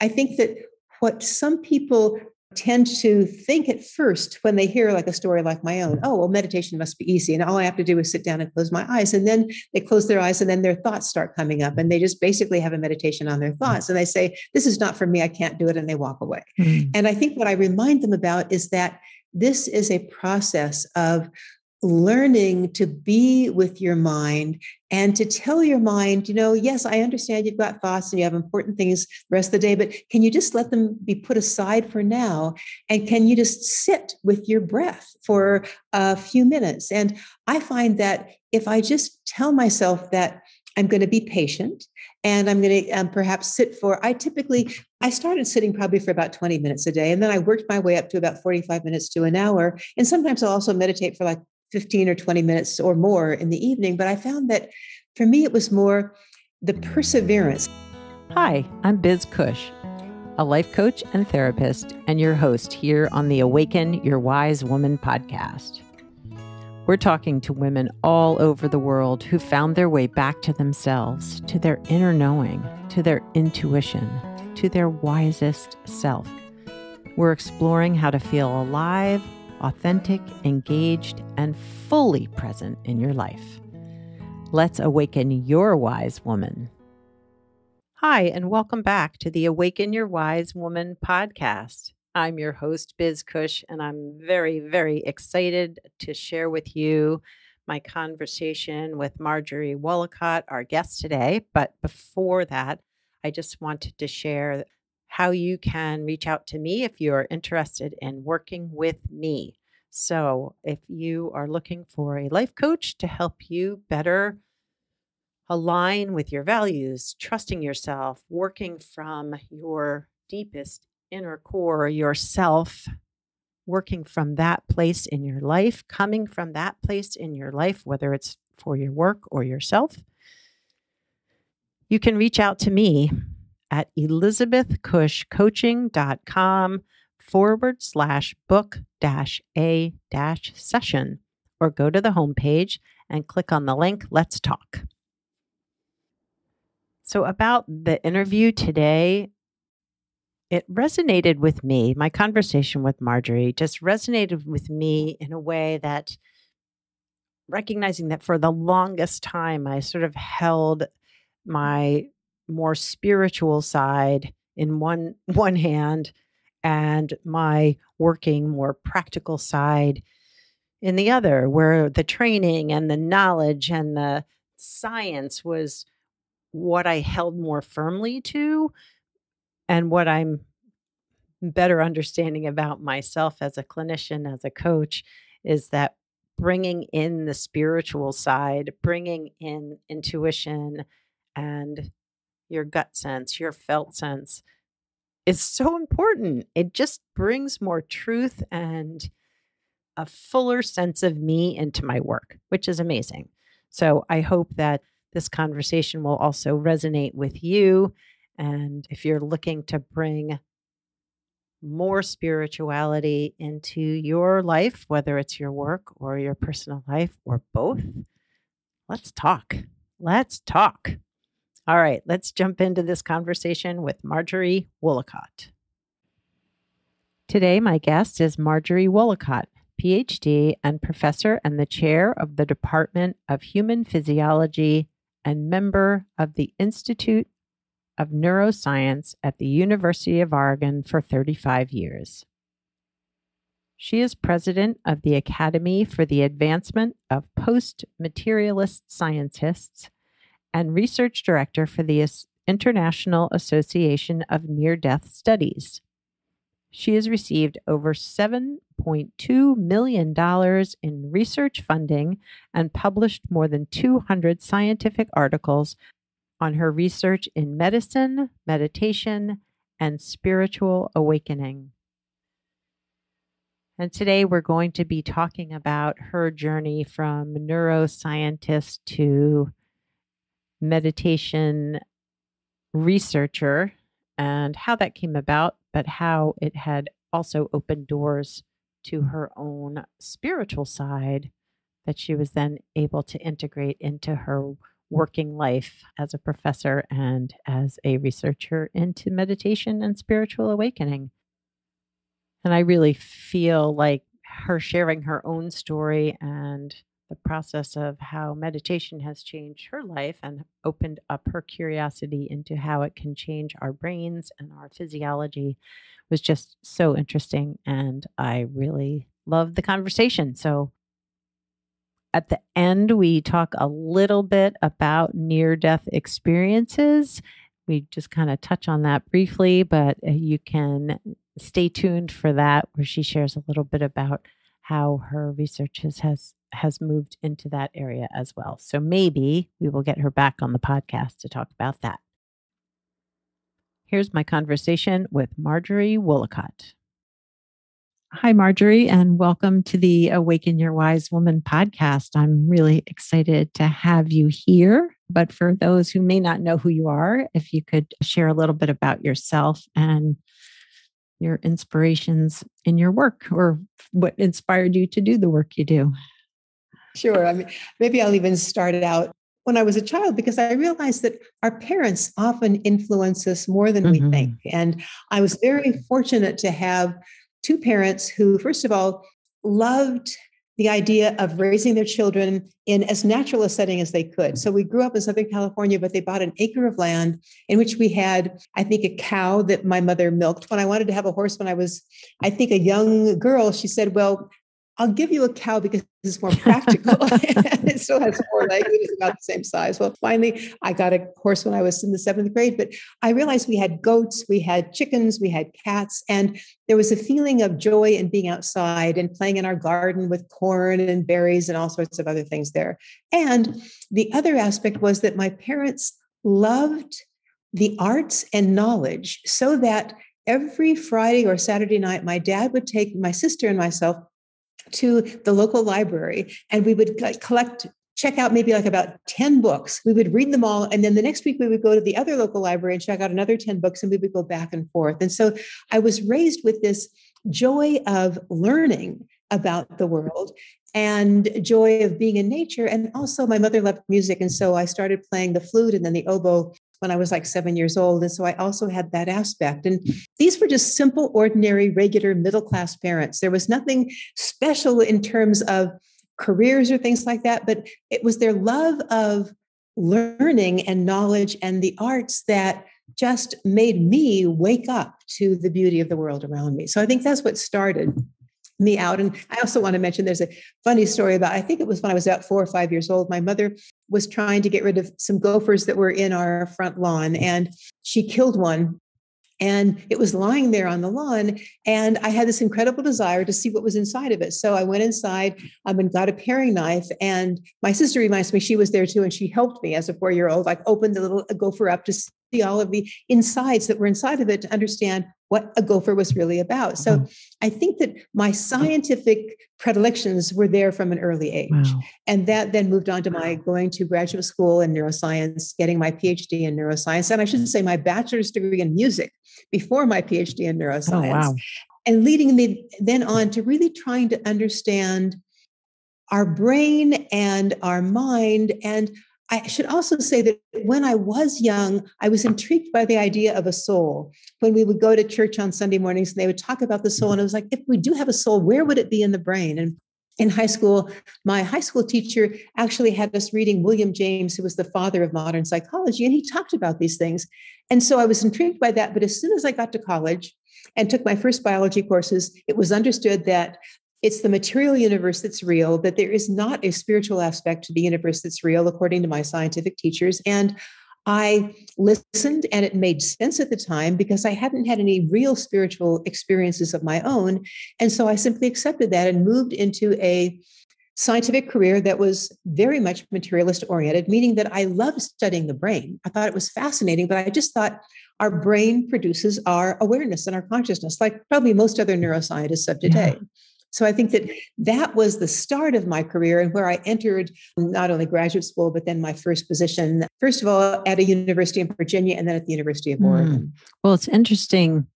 I think that what some people tend to think at first when they hear like a story like my own, oh, well, meditation must be easy. And all I have to do is sit down and close my eyes. And then they close their eyes and then their thoughts start coming up and they just basically have a meditation on their thoughts. And they say, this is not for me. I can't do it. And they walk away. And I think what I remind them about is that this is a process of learning to be with your mind and to tell your mind, yes, I understand you've got thoughts and you have important things the rest of the day, but can you just let them be put aside for now? And can you just sit with your breath for a few minutes? And I find that if I just tell myself that I'm going to be patient and I'm going to perhaps sit I started sitting probably for about 20 minutes a day. And then I worked my way up to about 45 minutes to an hour. And sometimes I'll also meditate for like 15 or 20 minutes or more in the evening. But I found that for me, it was more the perseverance. Hi, I'm Biz Cush, a life coach and therapist, and your host here on the Awaken Your Wise Woman podcast. We're talking to women all over the world who found their way back to themselves, to their inner knowing, to their intuition, to their wisest self. We're exploring how to feel alive, authentic, engaged, and fully present in your life. Let's awaken your wise woman. Hi, and welcome back to the Awaken Your Wise Woman podcast. I'm your host, Biz Cush, and I'm very, very excited to share with you my conversation with Marjorie Woollacott, our guest today. But before that, I just wanted to share how you can reach out to me if you're interested in working with me. So if you are looking for a life coach to help you better align with your values, trusting yourself, working from your deepest inner core, yourself, working from that place in your life, coming from that place in your life, whether it's for your work or yourself, you can reach out to me at elizabethcush.com/book-a-session, or go to the homepage and click on the link, Let's Talk. So about the interview today, it resonated with me. My conversation with Marjorie just resonated with me in a way that, recognizing that for the longest time, I sort of held my more spiritual side in one hand and my working, more practical side in the other, where the training and the knowledge and the science was what I held more firmly to, and what I'm better understanding about myself as a clinician, as a coach, is that bringing in the spiritual side, bringing in intuition and your gut sense, your felt sense, is so important. It just brings more truth and a fuller sense of me into my work, which is amazing. So I hope that this conversation will also resonate with you. And if you're looking to bring more spirituality into your life, whether it's your work or your personal life or both, let's talk. Let's talk. All right, let's jump into this conversation with Marjorie Woollacott. Today, my guest is Marjorie Woollacott, PhD and professor and the chair of the Department of Human Physiology and member of the Institute of Neuroscience at the University of Oregon for 35 years. She is president of the Academy for the Advancement of Post-Materialist Scientists and research director for the International Association of Near-Death Studies. She has received over $7.2 million in research funding and published more than 200 scientific articles on her research in medicine, meditation, and spiritual awakening. And today we're going to be talking about her journey from neuroscientist to meditation researcher and how that came about, but how it had also opened doors to her own spiritual side that she was then able to integrate into her working life as a professor and as a researcher into meditation and spiritual awakening. And I really feel like her sharing her own story and the process of how meditation has changed her life and opened up her curiosity into how it can change our brains and our physiology was just so interesting. And I really loved the conversation. So at the end, we talk a little bit about near-death experiences. We just kind of touch on that briefly, but you can stay tuned for that, where she shares a little bit about how her research has moved into that area as well. So maybe we will get her back on the podcast to talk about that. Here's my conversation with Marjorie Woollacott. Hi, Marjorie, and welcome to the Awaken Your Wise Woman podcast. I'm really excited to have you here. But for those who may not know who you are, if you could share a little bit about yourself and your inspirations in your work, or what inspired you to do the work you do. Sure. I mean, maybe I'll even start it out when I was a child, because I realized that our parents often influence us more than we think. And I was very fortunate to have two parents who, first of all, loved the idea of raising their children in as natural a setting as they could. So we grew up in Southern California, but they bought an acre of land in which we had, I think, a cow that my mother milked. When I wanted to have a horse when I was, I think, a young girl, she said, well, I'll give you a cow because it's more practical. And it still has four legs. It is about the same size. Well, finally, I got a horse when I was in the 7th grade, but I realized we had goats, we had chickens, we had cats, and there was a feeling of joy in being outside and playing in our garden with corn and berries and all sorts of other things there. And the other aspect was that my parents loved the arts and knowledge, so that every Friday or Saturday night, my dad would take my sister and myself to the local library, and we would check out maybe like about 10 books. We would read them all. And then the next week we would go to the other local library and check out another 10 books, and we would go back and forth. And so I was raised with this joy of learning about the world and joy of being in nature. And also my mother loved music. And so I started playing the flute and then the oboe when I was like 7 years old. And so I also had that aspect. And these were just simple, ordinary, regular, middle-class parents. There was nothing special in terms of careers or things like that, but it was their love of learning and knowledge and the arts that just made me wake up to the beauty of the world around me. So I think that's what started me out. And I also want to mention there's a funny story about, I think it was when I was about 4 or 5 years old, my mother was trying to get rid of some gophers that were in our front lawn, and she killed one. And it was lying there on the lawn. And I had this incredible desire to see what was inside of it. So I went inside and got a paring knife. And my sister reminds me, she was there too. And she helped me as a 4-year-old, like opened the little gopher up to see all of the insides that were inside of it to understand what a gopher was really about. So I think that my scientific predilections were there from an early age. Wow. And that then moved on to my going to graduate school in neuroscience, getting my PhD in neuroscience. And I should say my bachelor's degree in music before my PhD in neuroscience. Oh, wow. And leading me then on to really trying to understand our brain and our mind. And I should also say that when I was young, I was intrigued by the idea of a soul. When we would go to church on Sunday mornings, and they would talk about the soul. And I was like, if we do have a soul, where would it be in the brain? And in high school, my high school teacher actually had us reading William James, who was the father of modern psychology. And he talked about these things. And so I was intrigued by that. But as soon as I got to college and took my first biology courses, it was understood that it's the material universe that's real, that there is not a spiritual aspect to the universe that's real, according to my scientific teachers. And I listened, and it made sense at the time because I hadn't had any real spiritual experiences of my own. And so I simply accepted that and moved into a scientific career that was very much materialist oriented, meaning that I loved studying the brain. I thought it was fascinating, but I just thought our brain produces our awareness and our consciousness, like probably most other neuroscientists of today. Yeah. So I think that that was the start of my career, and where I entered not only graduate school, but then my first position, first of all, at a university in Virginia and then at the University of Oregon. Well, it's interesting.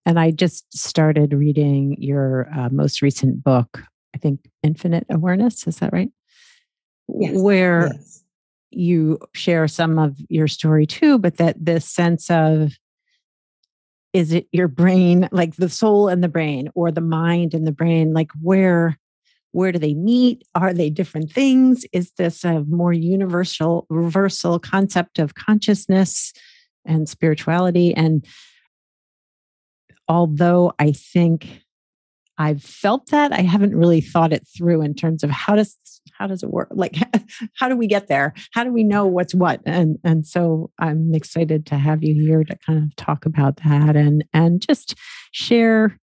And I just started reading your most recent book, I think, Infinite Awareness. Is that right? Yes. Where you share some of your story too, but that this sense of, is it your brain, like the soul and the brain, or the mind and the brain? Like where do they meet? Are they different things? Is this a more universal concept of consciousness and spirituality? And although I think I've felt that, I haven't really thought it through in terms of how does it work? Like, how do we get there? How do we know what's what? And so I'm excited to have you here to kind of talk about that and just share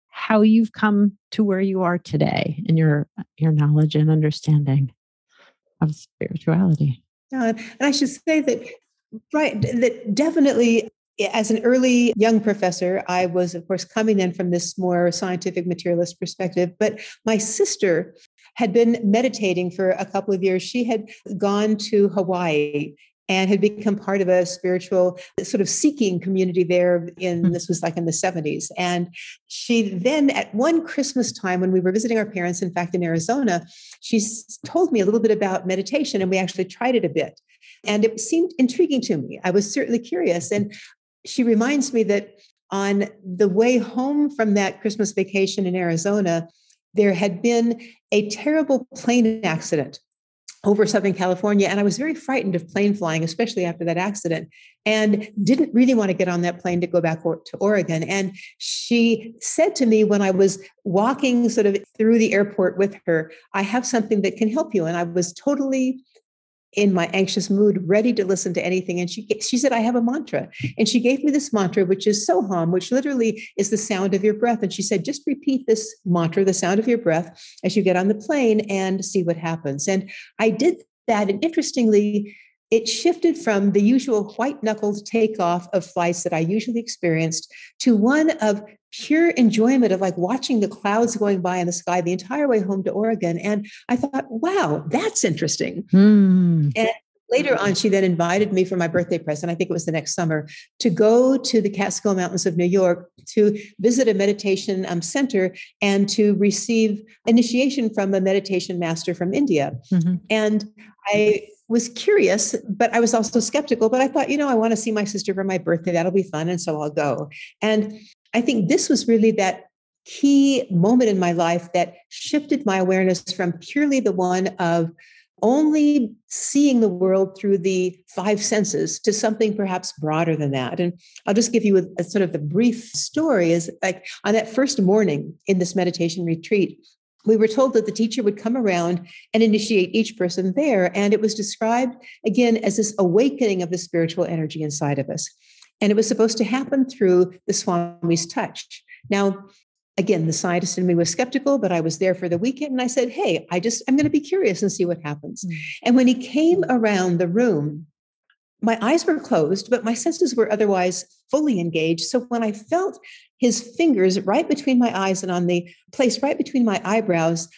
how you've come to where you are today and your knowledge and understanding of spirituality. And I should say that, right, that definitely as an early young professor, I was, of course, coming in from this more scientific materialist perspective. But my sister had been meditating for a couple of years. She had gone to Hawaii and had become part of a spiritual sort of seeking community there this was like in the 70s. And she then at one Christmas time when we were visiting our parents, in fact, in Arizona, she told me a little bit about meditation, and we actually tried it a bit. And it seemed intriguing to me. I was certainly curious. And she reminds me that on the way home from that Christmas vacation in Arizona, there had been a terrible plane accident over Southern California. And I was very frightened of plane flying, especially after that accident, and didn't really want to get on that plane to go back to Oregon. And she said to me when I was walking sort of through the airport with her, I have something that can help you. And I was totally in my anxious mood, ready to listen to anything. And she said, I have a mantra. And she gave me this mantra, which is Soham, which literally is the sound of your breath. And she said, just repeat this mantra, the sound of your breath, as you get on the plane and see what happens. And I did that. And interestingly, it shifted from the usual white-knuckled takeoff of flights that I usually experienced to one of pure enjoyment of like watching the clouds going by in the sky the entire way home to Oregon. And I thought, wow, that's interesting. And later on, she then invited me for my birthday present, I think it was the next summer, to go to the Catskill Mountains of New York to visit a meditation center and to receive initiation from a meditation master from India. And I was curious, but I was also skeptical. But I thought, I want to see my sister for my birthday. That'll be fun. And so I'll go. And I think this was really that key moment in my life that shifted my awareness from purely the one of only seeing the world through the five senses to something perhaps broader than that. And I'll just give you a sort of the brief story is like on that first morning in this meditation retreat, we were told that the teacher would come around and initiate each person there. And it was described again as this awakening of the spiritual energy inside of us. And it was supposed to happen through the Swami's touch. Now, again, the scientist in me was skeptical, but I was there for the weekend. And I said, hey, I'm going to be curious and see what happens. And when he came around the room, my eyes were closed, but my senses were otherwise fully engaged. So when I felt his fingers right between my eyes and on the place right between my eyebrows,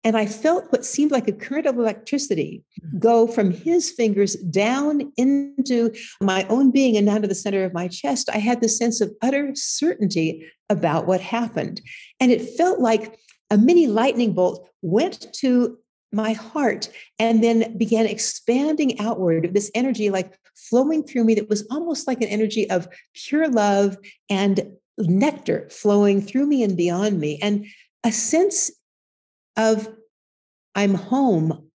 and I felt what seemed like a current of electricity go from his fingers down into my own being and down to the center of my chest, I had this sense of utter certainty about what happened. And it felt like a mini lightning bolt went to my heart and then began expanding outward, this energy like flowing through me that was almost like an energy of pure love and nectar flowing through me and beyond me. And a sense of I'm home,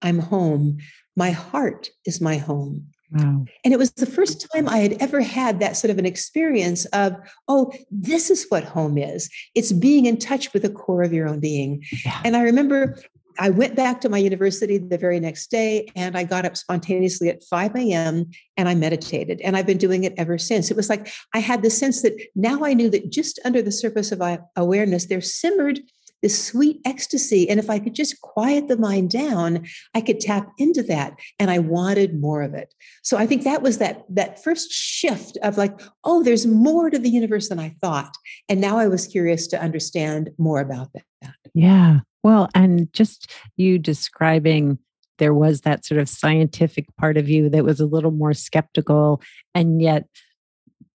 my heart is my home. Wow. And it was the first time I had ever had that sort of an experience of, oh, this is what home is. It's being in touch with the core of your own being. Yeah. And I remember I went back to my university the very next day and I got up spontaneously at 5 a.m. and I meditated. And I've been doing it ever since. It was like I had the sense that now I knew that just under the surface of awareness, there simmered this sweet ecstasy. And if I could just quiet the mind down, I could tap into that. And I wanted more of it. So I think that was that first shift of like, oh, there's more to the universe than I thought. And now I was curious to understand more about that. Yeah. Well, and just you describing there was that sort of scientific part of you that was a little more skeptical. And yet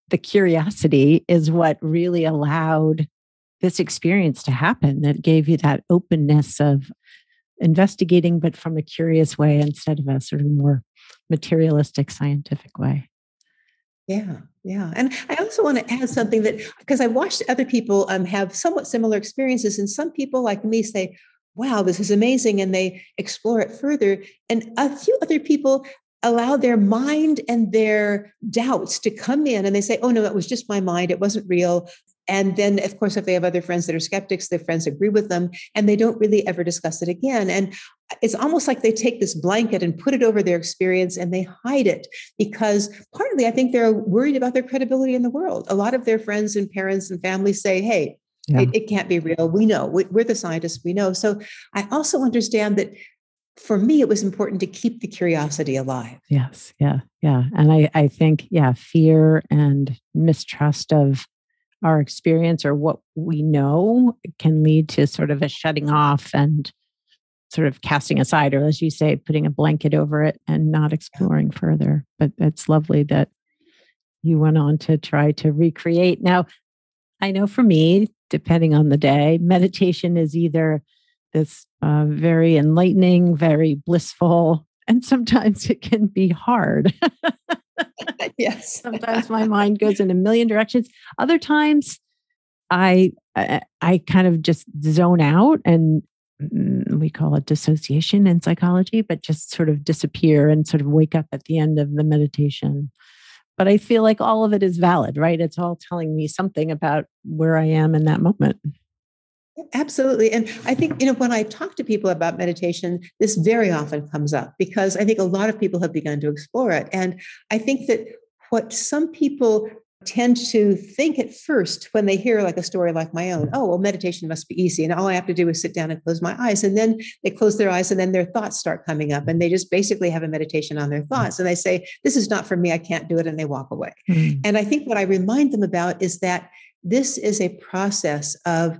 the curiosity is what really allowed this experience to happen, that gave you that openness of investigating, but from a curious way instead of a sort of more materialistic scientific way. Yeah, yeah. And I also want to add something that, because I watched other people have somewhat similar experiences, and some people like me say, wow, this is amazing, and they explore it further. And a few other people allow their mind and their doubts to come in, and they say, oh, no, it was just my mind. It wasn't real. And then, of course, if they have other friends that are skeptics, their friends agree with them, and they don't really ever discuss it again. And it's almost like they take this blanket and put it over their experience and they hide it because partly I think they're worried about their credibility in the world. A lot of their friends and parents and families say, hey, it can't be real. We know. We're the scientists. We know. So I also understand that for me, it was important to keep the curiosity alive. Yes. Yeah. Yeah. And I think, fear and mistrust of our experience or what we know can lead to sort of a shutting off and sort of casting aside, or as you say, putting a blanket over it and not exploring further. But it's lovely that you went on to try to recreate. Now, I know for me, depending on the day, meditation is either this very enlightening, very blissful, and sometimes it can be hard. Yes. Sometimes my mind goes in a million directions. Other times I kind of just zone out, and we call it dissociation in psychology, but just sort of disappear and sort of wake up at the end of the meditation. But I feel like all of it is valid, right? It's all telling me something about where I am in that moment. Absolutely. And I think, when I talk to people about meditation, this very often comes up because I think a lot of people have begun to explore it. And I think that what some people tend to think at first when they hear like a story like my own, oh, well, meditation must be easy. And all I have to do is sit down and close my eyes. And then they close their eyes and then their thoughts start coming up and they just basically have a meditation on their thoughts. And they say, this is not for me. I can't do it. And they walk away. And I think what I remind them about is that this is a process of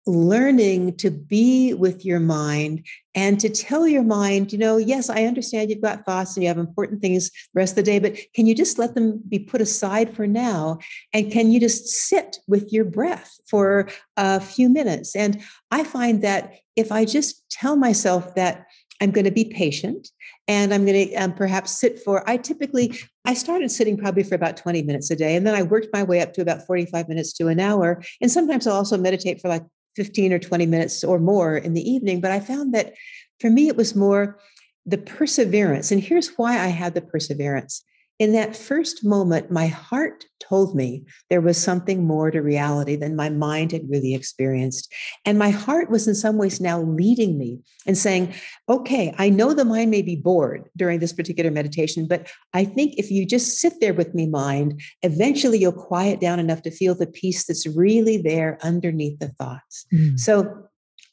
learning to be with your mind and to tell your mind, yes, I understand you've got thoughts and you have important things the rest of the day, but can you just let them be put aside for now? And can you just sit with your breath for a few minutes? And I find that if I just tell myself that I'm going to be patient and I'm going to perhaps sit I started sitting probably for about 20 minutes a day. And then I worked my way up to about 45 minutes to an hour. And sometimes I'll also meditate for like 15 or 20 minutes or more in the evening. But I found that for me, it was more the perseverance. And here's why I had the perseverance. In that first moment, my heart told me there was something more to reality than my mind had really experienced. And my heart was in some ways now leading me and saying, okay, I know the mind may be bored during this particular meditation, but I think if you just sit there with me, mind, eventually you'll quiet down enough to feel the peace that's really there underneath the thoughts. So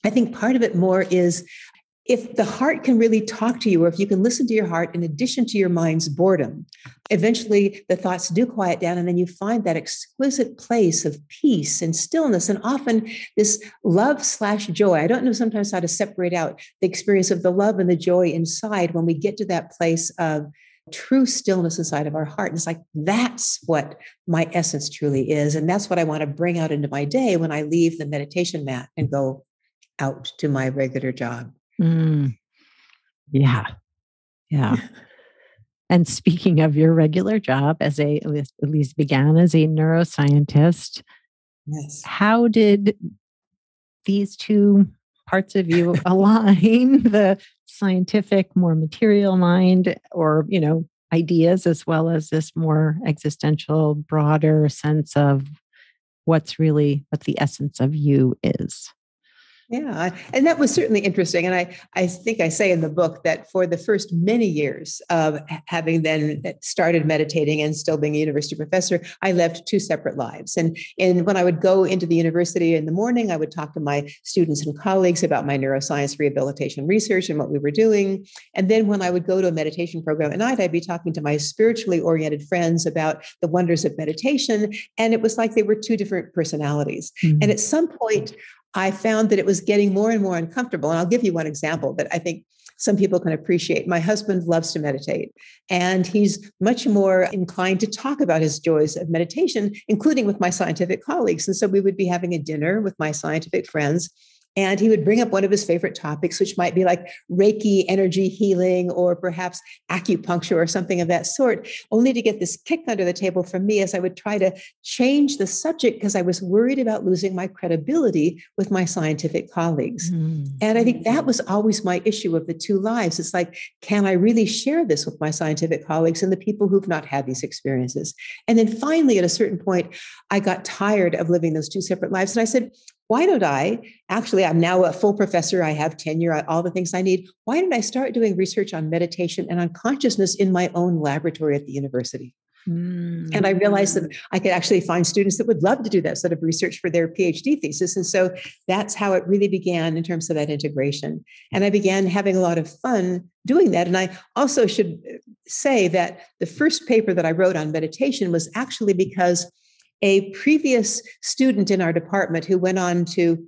I think part of it more is if the heart can really talk to you, or if you can listen to your heart in addition to your mind's boredom, eventually the thoughts do quiet down. And then you find that exquisite place of peace and stillness. And often this love/joy. I don't know sometimes how to separate out the experience of the love and the joy inside when we get to that place of true stillness inside of our heart. And it's like, that's what my essence truly is. And that's what I want to bring out into my day when I leave the meditation mat and go out to my regular job. Yeah. And speaking of your regular job at least began as a neuroscientist. Yes. How did these two parts of you align, the scientific, more material mind, or, ideas, as well as this more existential, broader sense of what the essence of you is? Yeah. And that was certainly interesting. And I think I say in the book that for the first many years of having then started meditating and still being a university professor, I lived two separate lives. And when I would go into the university in the morning, I would talk to my students and colleagues about my neuroscience rehabilitation research and what we were doing. And then when I would go to a meditation program at night, I'd be talking to my spiritually oriented friends about the wonders of meditation. And it was like they were two different personalities. And at some point, I found that it was getting more and more uncomfortable. And I'll give you one example that I think some people can appreciate. My husband loves to meditate, and he's much more inclined to talk about his joys of meditation, including with my scientific colleagues. And so we would be having a dinner with my scientific friends. And he would bring up one of his favorite topics, which might be like Reiki energy healing or perhaps acupuncture or something of that sort, only to get this kick under the table from me as I would try to change the subject because I was worried about losing my credibility with my scientific colleagues. And I think that was always my issue of the two lives. It's like, can I really share this with my scientific colleagues and the people who've not had these experiences? And then finally, at a certain point, I got tired of living those two separate lives. And I said, why don't I'm now a full professor. I have tenure, all the things I need. Why don't I start doing research on meditation and on consciousness in my own laboratory at the university? And I realized that I could actually find students that would love to do that sort of research for their PhD thesis. And so that's how it really began in terms of that integration. And I began having a lot of fun doing that. And I also should say that the first paper that I wrote on meditation was actually because a previous student in our department who went on to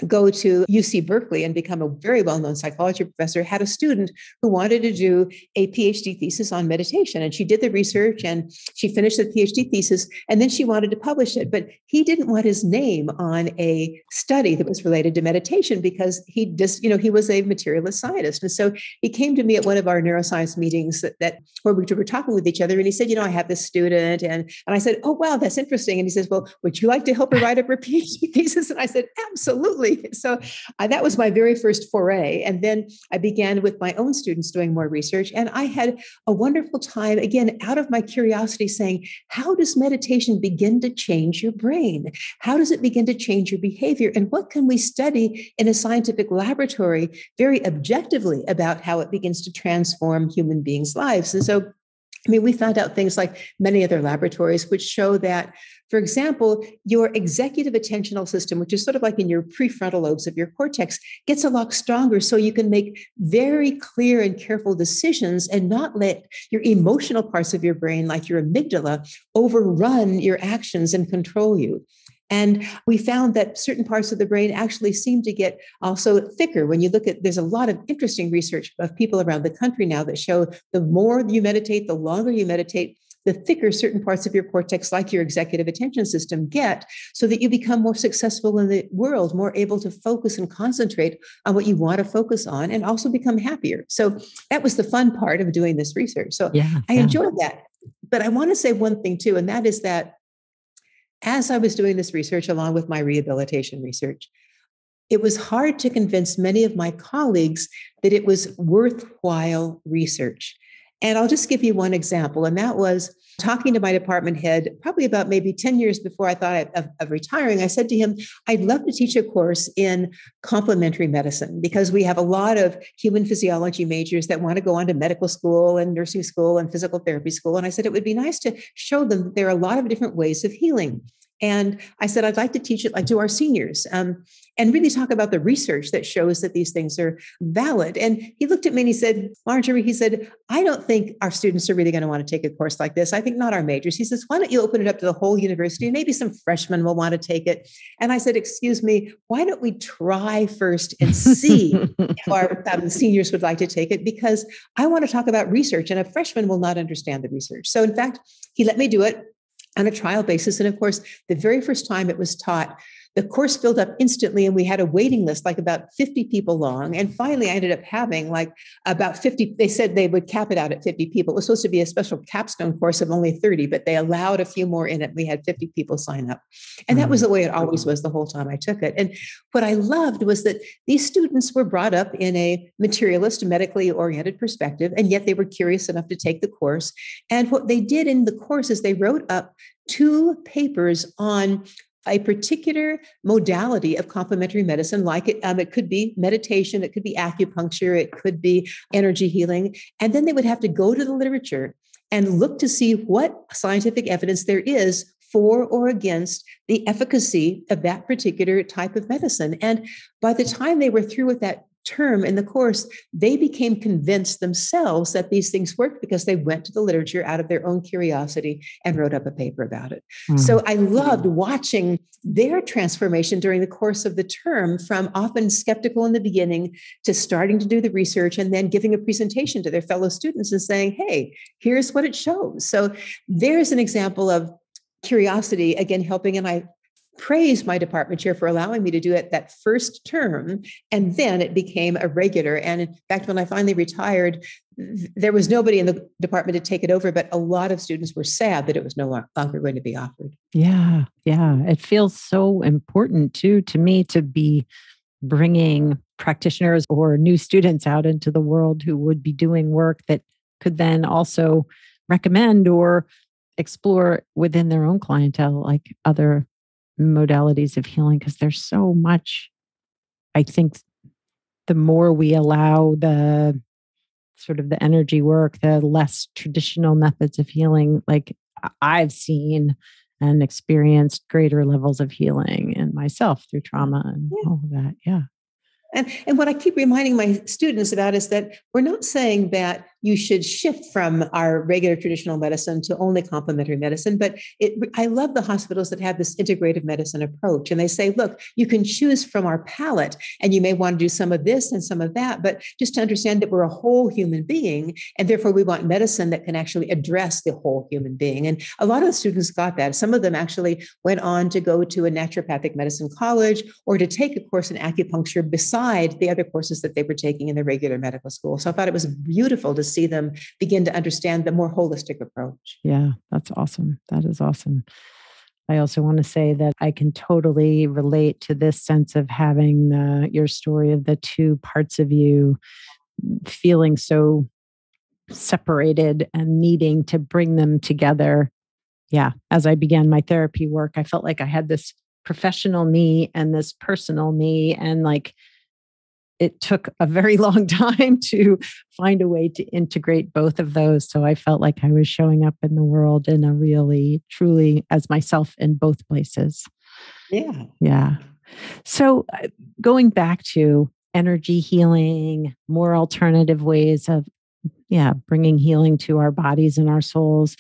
go to UC Berkeley and become a very well-known psychology professor had a student who wanted to do a PhD thesis on meditation. And she did the research and she finished the PhD thesis and then she wanted to publish it. But he didn't want his name on a study that was related to meditation because he was a materialist scientist. And so he came to me at one of our neuroscience meetings where we were talking with each other. And he said, I have this student. And I said, oh, wow, that's interesting. And he says, well, would you like to help her write up her PhD thesis? And I said, absolutely. So that was my very first foray. And then I began with my own students doing more research. And I had a wonderful time, again, out of my curiosity saying, how does meditation begin to change your brain? How does it begin to change your behavior? And what can we study in a scientific laboratory very objectively about how it begins to transform human beings' lives? And so we found out things like many other laboratories, which show that, for example, your executive attentional system, which is sort of like in your prefrontal lobes of your cortex, gets a lot stronger so you can make very clear and careful decisions and not let your emotional parts of your brain, like your amygdala, overrun your actions and control you. And we found that certain parts of the brain actually seem to get also thicker. When you look at, there's a lot of interesting research of people around the country now that show the more you meditate, the longer you meditate, the thicker certain parts of your cortex, like your executive attention system, get, so that you become more successful in the world, more able to focus and concentrate on what you want to focus on, and also become happier. So that was the fun part of doing this research. So I enjoyed that. But I want to say one thing too, and that is that as I was doing this research along with my rehabilitation research, it was hard to convince many of my colleagues that it was worthwhile research. And I'll just give you one example. And that was talking to my department head, probably about maybe 10 years before I thought of retiring. I said to him, I'd love to teach a course in complementary medicine because we have a lot of human physiology majors that want to go on to medical school and nursing school and physical therapy school. And I said, it would be nice to show them that there are a lot of different ways of healing. And I said, I'd like to teach it like to our seniors and really talk about the research that shows that these things are valid. And he looked at me and he said, Marjorie, he said, I don't think our students are really going to want to take a course like this. I think not our majors. He says, why don't you open it up to the whole university? Maybe some freshmen will want to take it. And I said, excuse me, why don't we try first and see if our seniors would like to take it? Because I want to talk about research and a freshman will not understand the research. So in fact, he let me do it on a trial basis. And of course, the very first time it was taught, the course filled up instantly and we had a waiting list, like about 50 people long. And finally, I ended up having like about 50. They said they would cap it out at 50 people. It was supposed to be a special capstone course of only 30, but they allowed a few more in it. We had 50 people sign up. And that was the way it always was the whole time I took it. And what I loved was that these students were brought up in a materialist, medically oriented perspective, and yet they were curious enough to take the course. And what they did in the course is they wrote up 2 papers on a particular modality of complementary medicine, like it could be meditation, it could be acupuncture, it could be energy healing. And then they would have to go to the literature and look to see what scientific evidence there is for or against the efficacy of that particular type of medicine. And by the time they were through with that term in the course, they became convinced themselves that these things worked because they went to the literature out of their own curiosity and wrote up a paper about it. So I loved watching their transformation during the course of the term, from often skeptical in the beginning to starting to do the research and then giving a presentation to their fellow students and saying, hey, here's what it shows. So there's an example of curiosity, again, helping. And I praise my department chair for allowing me to do it that first term. And then it became a regular. And in fact, when I finally retired, there was nobody in the department to take it over, but a lot of students were sad that it was no longer going to be offered. Yeah. Yeah. It feels so important too, to me, to be bringing practitioners or new students out into the world who would be doing work that could then also recommend or explore within their own clientele, like other modalities of healing. Because there's so much, I think the more we allow the sort of the energy work, the less traditional methods of healing, like I've seen and experienced greater levels of healing in myself through trauma and all of that. Yeah. And what I keep reminding my students about is that we're not saying that you should shift from our regular traditional medicine to only complementary medicine, but I love the hospitals that have this integrative medicine approach. And they say, look, you can choose from our palette and you may want to do some of this and some of that, but just to understand that we're a whole human being. And therefore we want medicine that can actually address the whole human being. And a lot of the students got that. Some of them actually went on to go to a naturopathic medicine college or to take a course in acupuncture beside the other courses that they were taking in the regular medical school. So I thought it was beautiful to see them begin to understand the more holistic approach. Yeah, that's awesome. That is awesome. I also want to say that I can totally relate to this sense of having your story of the two parts of you feeling so separated and needing to bring them together. Yeah, as I began my therapy work, I felt like I had this professional me and this personal me, and like it took a very long time to find a way to integrate both of those. So I felt like I was showing up in the world in a really, truly as myself in both places. Yeah. Yeah. So going back to energy healing, more alternative ways of, bringing healing to our bodies and our souls.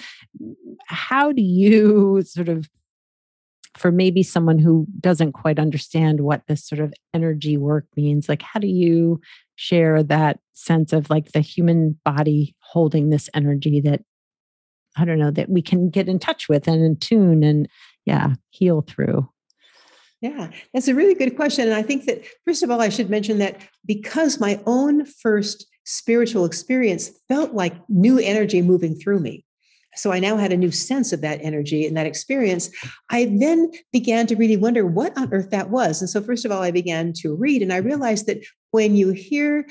How do you sort of, for maybe someone who doesn't quite understand what this sort of energy work means, like how do you share that sense of like the human body holding this energy that, I don't know, that we can get in touch with and in tune and heal through? Yeah, that's a really good question. And I think that, first of all, I should mention that because my own first spiritual experience felt like new energy moving through me. So I now had a new sense of that energy and that experience. I then began to really wonder what on earth that was. And so, first of all, I began to read, and I realized that when you hear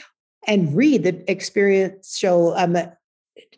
and read the experiential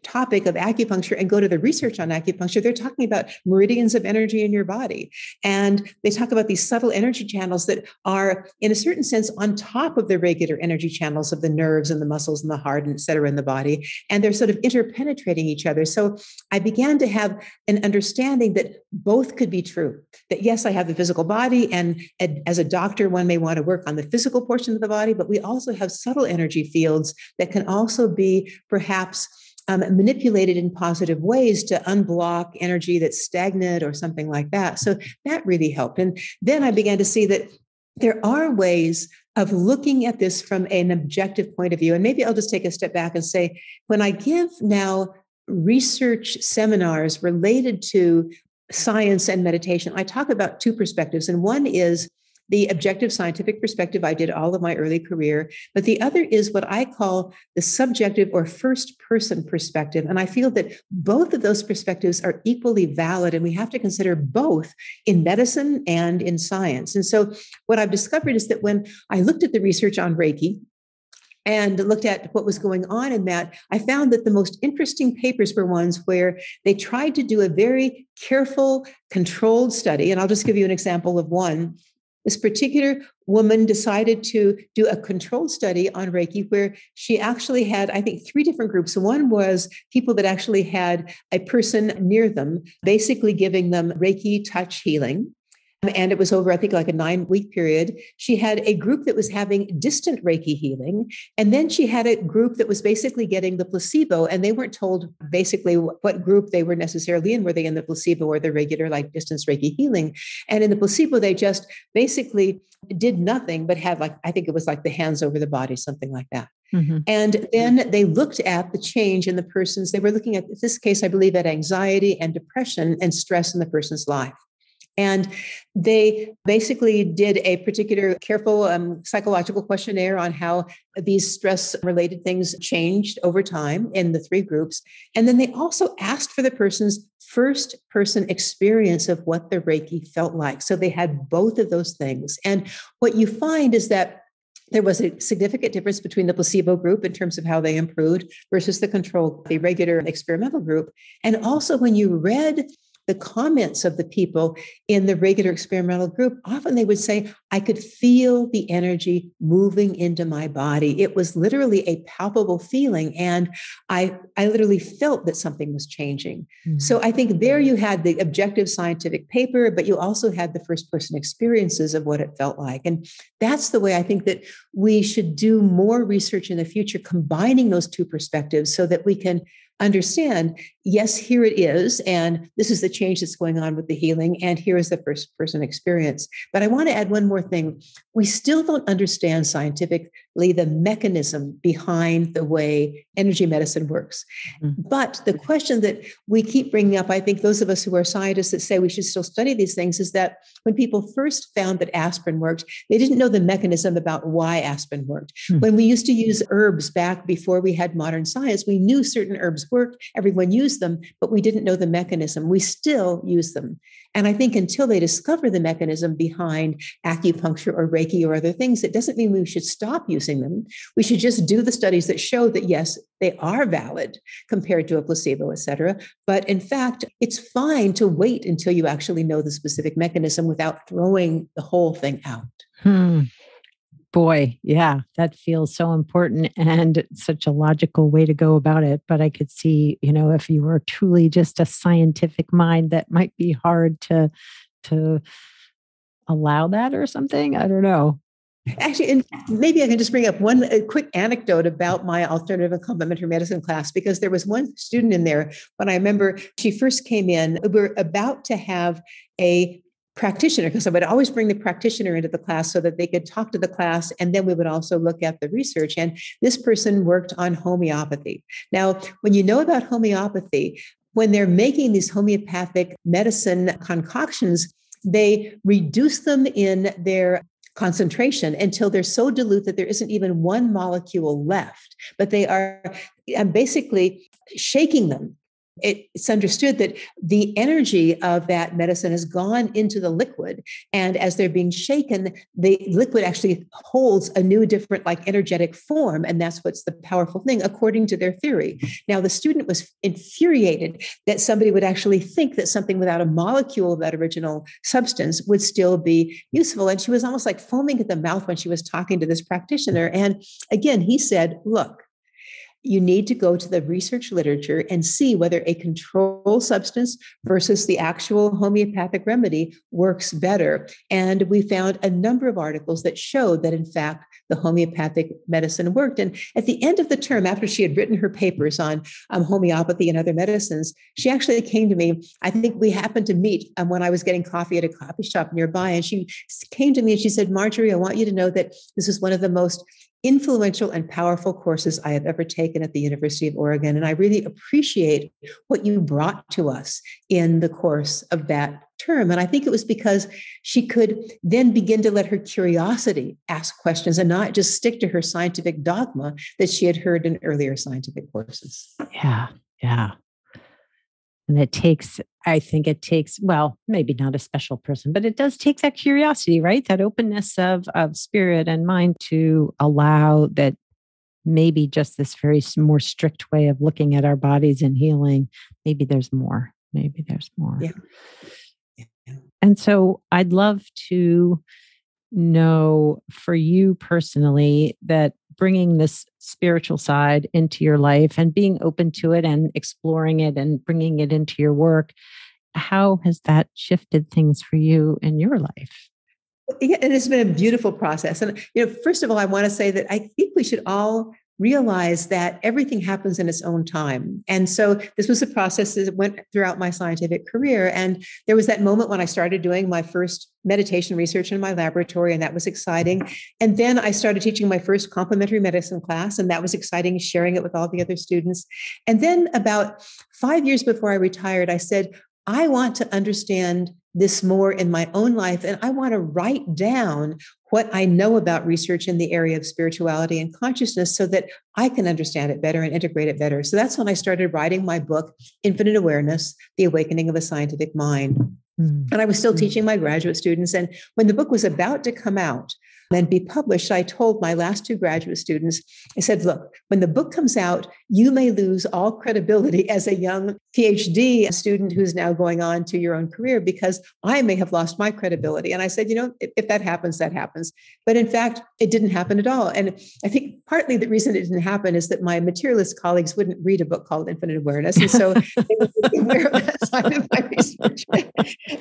topic of acupuncture and go to the research on acupuncture, they're talking about meridians of energy in your body. And they talk about these subtle energy channels that are, in a certain sense, on top of the regular energy channels of the nerves and the muscles and the heart and et cetera in the body. And they're sort of interpenetrating each other. So I began to have an understanding that both could be true. That yes, I have the physical body, and as a doctor, one may want to work on the physical portion of the body, but we also have subtle energy fields that can also be perhaps manipulated in positive ways to unblock energy that's stagnant or something like that. So that really helped. And then I began to see that there are ways of looking at this from an objective point of view. And maybe I'll just take a step back and say, when I give now research seminars related to science and meditation, I talk about two perspectives. And one is the objective scientific perspective I did all of my early career, but the other is what I call the subjective or first person perspective. And I feel that both of those perspectives are equally valid, and we have to consider both in medicine and in science. And so what I've discovered is that when I looked at the research on Reiki and looked at what was going on in that, I found that the most interesting papers were ones where they tried to do a very careful, controlled study. And I'll just give you an example of one. This particular woman decided to do a controlled study on Reiki where she actually had, I think, three different groups. One was people that actually had a person near them, basically giving them Reiki touch healing. And it was over, I think, like a 9-week period. She had a group that was having distant Reiki healing. And then she had a group that was basically getting the placebo. And they weren't told basically what group they were necessarily in. Were they in the placebo or the regular, like distance Reiki healing? And in the placebo, they just basically did nothing, but had like, I think it was like the hands over the body, something like that. Mm-hmm. And then they looked at the change in the person's, they were looking at, in this case, I believe, at anxiety and depression and stress in the person's life. And they basically did a particular careful psychological questionnaire on how these stress-related things changed over time in the three groups. And then they also asked for the person's first-person experience of what the Reiki felt like. So they had both of those things. And what you find is that there was a significant difference between the placebo group in terms of how they improved versus the control, the regular experimental group. And also when you read the comments of the people in the regular experimental group, often they would say, I could feel the energy moving into my body. It was literally a palpable feeling. And I literally felt that something was changing. Mm-hmm. So I think there you had the objective scientific paper, but you also had the first person experiences of what it felt like. And that's the way I think that we should do more research in the future, combining those two perspectives so that we can understand, yes, here it is. And this is the change that's going on with the healing. And here is the first person experience. But I want to add one more thing. We still don't understand scientifically the mechanism behind the way energy medicine works. Mm-hmm. But the question that we keep bringing up, I think those of us who are scientists that say we should still study these things, is that when people first found that aspirin worked, they didn't know the mechanism about why aspirin worked. Mm-hmm. When we used to use herbs back before we had modern science, we knew certain herbs worked, everyone used them, but we didn't know the mechanism. We still use them. And I think until they discover the mechanism behind acupuncture or Reiki or other things, it doesn't mean we should stop using them. We should just do the studies that show that, yes, they are valid compared to a placebo, et cetera. But in fact, it's fine to wait until you actually know the specific mechanism without throwing the whole thing out. Boy, yeah, that feels so important and such a logical way to go about it. But I could see, if you were truly just a scientific mind, that might be hard to allow that or something. I don't know. Actually, and maybe I can just bring up one quick anecdote about my alternative and complementary medicine class, because there was one student in there when I remember she first came in. We were about to have a practitioner, because I would always bring the practitioner into the class so that they could talk to the class. And then we would also look at the research. And this person worked on homeopathy. Now, when you know about homeopathy, when they're making these homeopathic medicine concoctions, they reduce them in their concentration until they're so dilute that there isn't even one molecule left, but they are basically shaking them. It's understood that the energy of that medicine has gone into the liquid. And as they're being shaken, the liquid actually holds a new, different, energetic form. And that's what's the powerful thing, according to their theory. Now, the student was infuriated that somebody would actually think that something without a molecule of that original substance would still be useful. And she was almost like foaming at the mouth when she was talking to this practitioner. And again, he said, look, you need to go to the research literature and see whether a control substance versus the actual homeopathic remedy works better. And we found a number of articles that showed that, in fact, the homeopathic medicine worked. And at the end of the term, after she had written her papers on homeopathy and other medicines, she actually came to me. I think we happened to meet when I was getting coffee at a coffee shop nearby. And she came to me and she said, Marjorie, I want you to know that this is one of the most influential and powerful courses I have ever taken at the University of Oregon. And I really appreciate what you brought to us in the course of that term. And I think it was because she could then begin to let her curiosity ask questions and not just stick to her scientific dogma that she had heard in earlier scientific courses. Yeah. And I think it takes, well, maybe not a special person, but it does take that curiosity, right? That openness of spirit and mind to allow that maybe just this very more strict way of looking at our bodies and healing. Maybe there's more. Yeah. And so I'd love to know for you personally that bringing this spiritual side into your life and being open to it and exploring it and bringing it into your work, how has that shifted things for you in your life? Yeah, and it's been a beautiful process. And, first of all, I want to say that I think we should all realize that everything happens in its own time. And so this was a process that went throughout my scientific career. And there was that moment when I started doing my first meditation research in my laboratory, and that was exciting. And then I started teaching my first complementary medicine class, and that was exciting, sharing it with all the other students. And then about 5 years before I retired, I said, I want to understand this more in my own life. And I want to write down what I know about research in the area of spirituality and consciousness so that I can understand it better and integrate it better. So that's when I started writing my book, Infinite Awareness, The Awakening of a Scientific Mind. And I was still teaching my graduate students. And when the book was about to come out and be published, I told my last two graduate students, I said, look, when the book comes out, you may lose all credibility as a young PhD student who's now going on to your own career because I may have lost my credibility. And I said, if that happens, that happens. But in fact, it didn't happen at all. And I think partly the reason it didn't happen is that my materialist colleagues wouldn't read a book called Infinite Awareness. And so they were aware of that side of my research.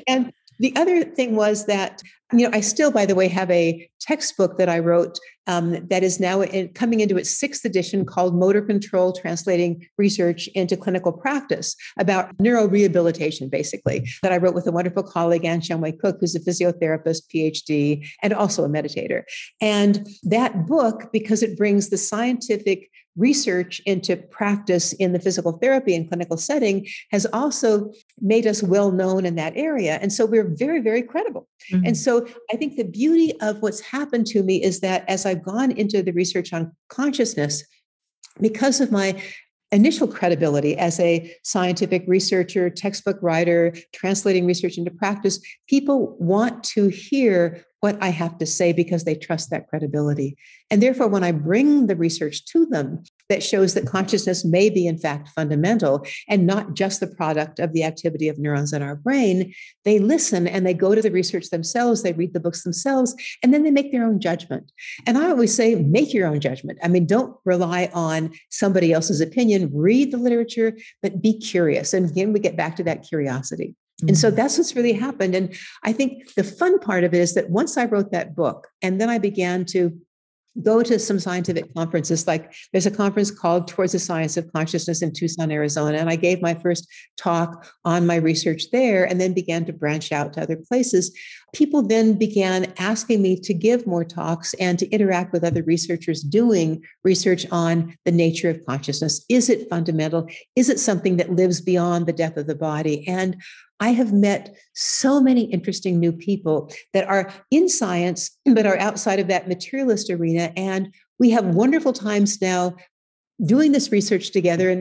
And the other thing was that, I still, by the way, have a textbook that I wrote that is now coming into its 6th edition called Motor Control, Translating Research into Clinical Practice about neurorehabilitation, basically, that I wrote with a wonderful colleague, Anne Shenwei Cook, who's a physiotherapist, PhD, and also a meditator. And that book, because it brings the scientific research into practice in the physical therapy and clinical setting, has also made us well known in that area. And so we're very, very credible. Mm-hmm. And so I think the beauty of what's happened to me is that as I've gone into the research on consciousness, because of my initial credibility as a scientific researcher, textbook writer, translating research into practice, people want to hear what I have to say because they trust that credibility. And therefore, when I bring the research to them that shows that consciousness may be, in fact, fundamental and not just the product of the activity of neurons in our brain, they listen and they go to the research themselves, they read the books themselves, and then they make their own judgment. And I always say, make your own judgment. I mean, don't rely on somebody else's opinion, read the literature, but be curious. And again, we get back to that curiosity. And so that's what's really happened. And I think the fun part of it is that once I wrote that book, and then I began to go to some scientific conferences, like there's a conference called Towards the Science of Consciousness in Tucson, Arizona. And I gave my first talk on my research there and then began to branch out to other places. People then began asking me to give more talks and to interact with other researchers doing research on the nature of consciousness. Is it fundamental? Is it something that lives beyond the death of the body? And I have met so many interesting new people that are in science, but are outside of that materialist arena. And we have wonderful times now doing this research together.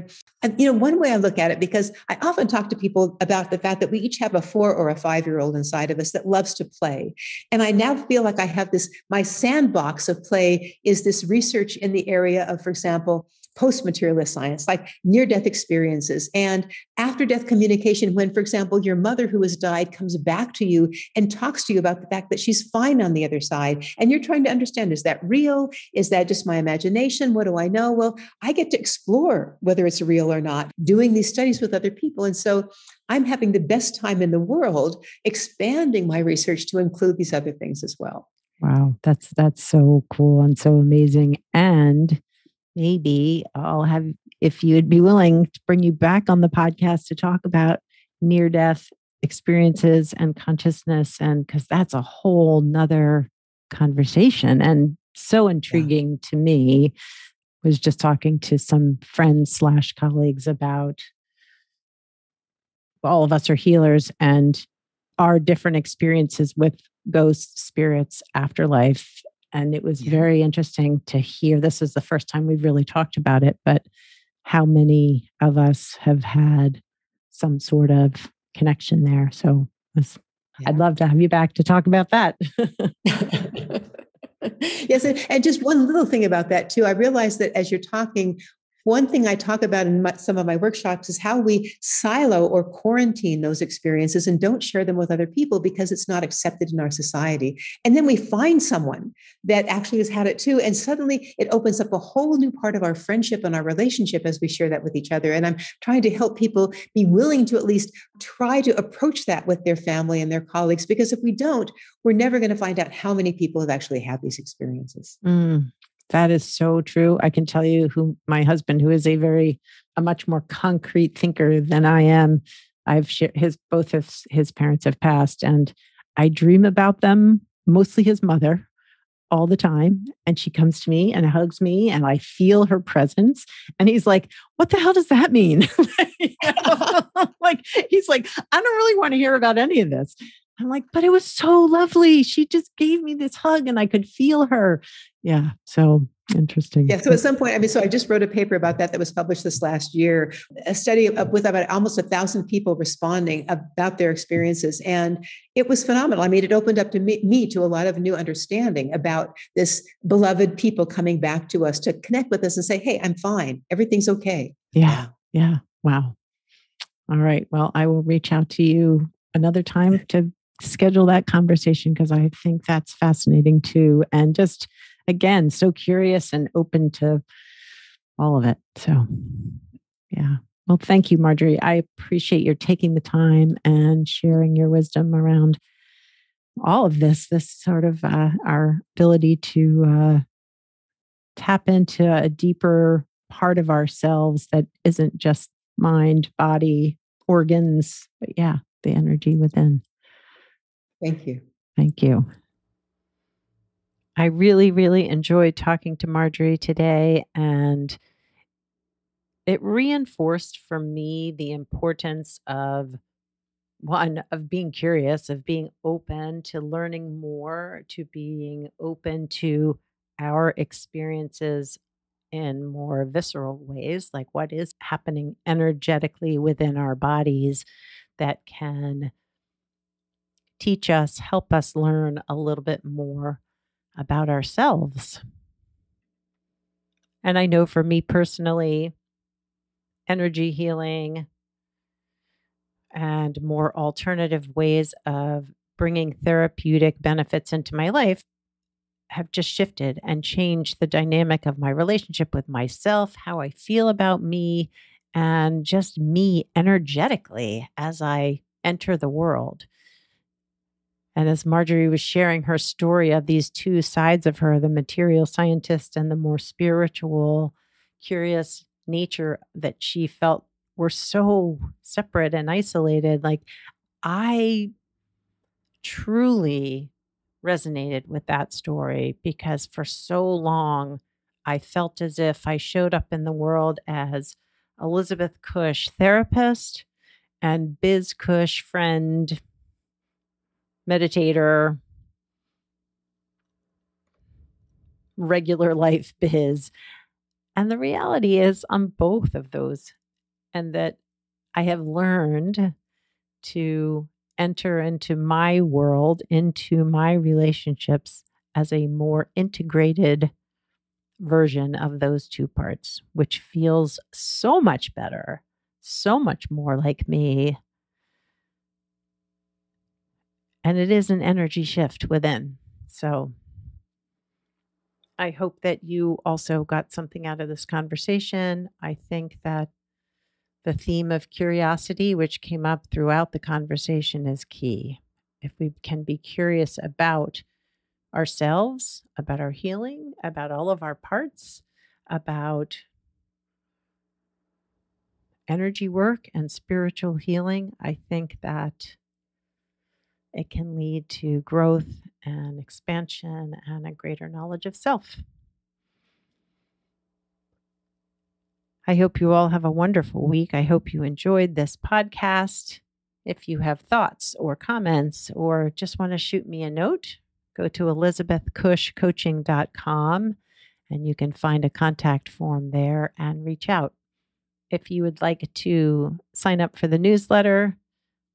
And one way I look at it, because I often talk to people about the fact that we each have a 4 or a 5-year-old inside of us that loves to play. And I now feel like I have my sandbox of play is this research in the area of, for example, post-materialist science, like near-death experiences and after-death communication when, for example, your mother who has died comes back to you and talks to you about the fact that she's fine on the other side. And you're trying to understand, is that real? Is that just my imagination? What do I know? Well, I get to explore whether it's real or not, doing these studies with other people. And so I'm having the best time in the world expanding my research to include these other things as well. Wow, that's so cool and so amazing. And maybe I'll have, if you'd be willing, to bring you back on the podcast to talk about near-death experiences and consciousness, and because that's a whole nother conversation and so intriguing to me. I was just talking to some friends / colleagues about all of us are healers and our different experiences with ghosts, spirits, afterlife. And it was very interesting to hear. This is the first time we've really talked about it, but how many of us have had some sort of connection there. So I'd love to have you back to talk about that. Yes. And just one little thing about that too. I realized that as you're talking, one thing I talk about in some of my workshops is how we silo or quarantine those experiences and don't share them with other people because it's not accepted in our society. And then we find someone that actually has had it too. And suddenly it opens up a whole new part of our friendship and our relationship as we share that with each other. And I'm trying to help people be willing to at least try to approach that with their family and their colleagues, because if we don't, we're never going to find out how many people have actually had these experiences. That is so true. I can tell you my husband, who is a much more concrete thinker than I am, I've shared both of his parents have passed, and I dream about them, mostly his mother, all the time. And she comes to me and hugs me and I feel her presence. And he's like, what the hell does that mean? Like, he's like, I don't really want to hear about any of this. I'm like, but it was so lovely. She just gave me this hug and I could feel her. Yeah. So interesting. Yeah. So at some point, so I just wrote a paper about that was published this last year, a study with about almost 1,000 people responding about their experiences. And it was phenomenal. I mean, it opened up to me to a lot of new understanding about this beloved people coming back to us to connect with us and say, hey, I'm fine. Everything's okay. Yeah. Yeah. Wow. All right. Well, I will reach out to you another time to schedule that conversation because I think that's fascinating too. And just, again, so curious and open to all of it. So, yeah. Well, thank you, Marjorie. I appreciate your taking the time and sharing your wisdom around all of this sort of our ability to tap into a deeper part of ourselves that isn't just mind, body, organs, but yeah, the energy within. Thank you. Thank you. I really, really enjoyed talking to Marjorie today, and it reinforced for me the importance of one, of being curious, of being open to learning more, to being open to our experiences in more visceral ways, like what is happening energetically within our bodies that can teach us, help us learn a little bit more about ourselves. And I know for me personally, energy healing and more alternative ways of bringing therapeutic benefits into my life have just shifted and changed the dynamic of my relationship with myself, how I feel about me, and just me energetically as I enter the world. And as Marjorie was sharing her story of these two sides of her, the material scientist and the more spiritual, curious nature that she felt were so separate and isolated, like I truly resonated with that story because for so long, I felt as if I showed up in the world as Elizabeth Cush, therapist, and Biz Cush, friend, meditator, regular life biz. And the reality is I'm both of those, and that I have learned to enter into my world, into my relationships as a more integrated version of those two parts, which feels so much better, so much more like me. And it is an energy shift within. So I hope that you also got something out of this conversation. I think that the theme of curiosity, which came up throughout the conversation, is key. If we can be curious about ourselves, about our healing, about all of our parts, about energy work and spiritual healing, I think that it can lead to growth and expansion and a greater knowledge of self. I hope you all have a wonderful week. I hope you enjoyed this podcast. If you have thoughts or comments or just want to shoot me a note, go to elizabethcushcoaching.com and you can find a contact form there and reach out. If you would like to sign up for the newsletter,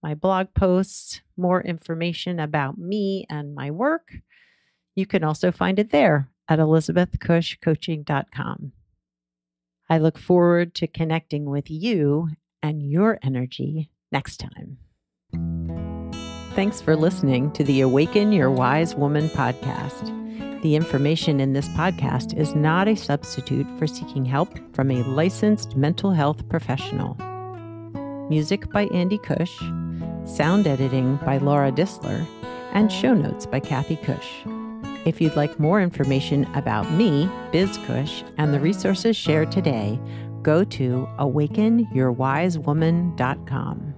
my blog posts, more information about me and my work, you can also find it there at elizabethcushcoaching.com. I look forward to connecting with you and your energy next time. Thanks for listening to the Awaken Your Wise Woman podcast. The information in this podcast is not a substitute for seeking help from a licensed mental health professional. Music by Andy Cush, sound editing by Laura Disler, and show notes by Kathy Cush. If you'd like more information about me, Biz Cush, and the resources shared today, go to awakenyourwisewoman.com.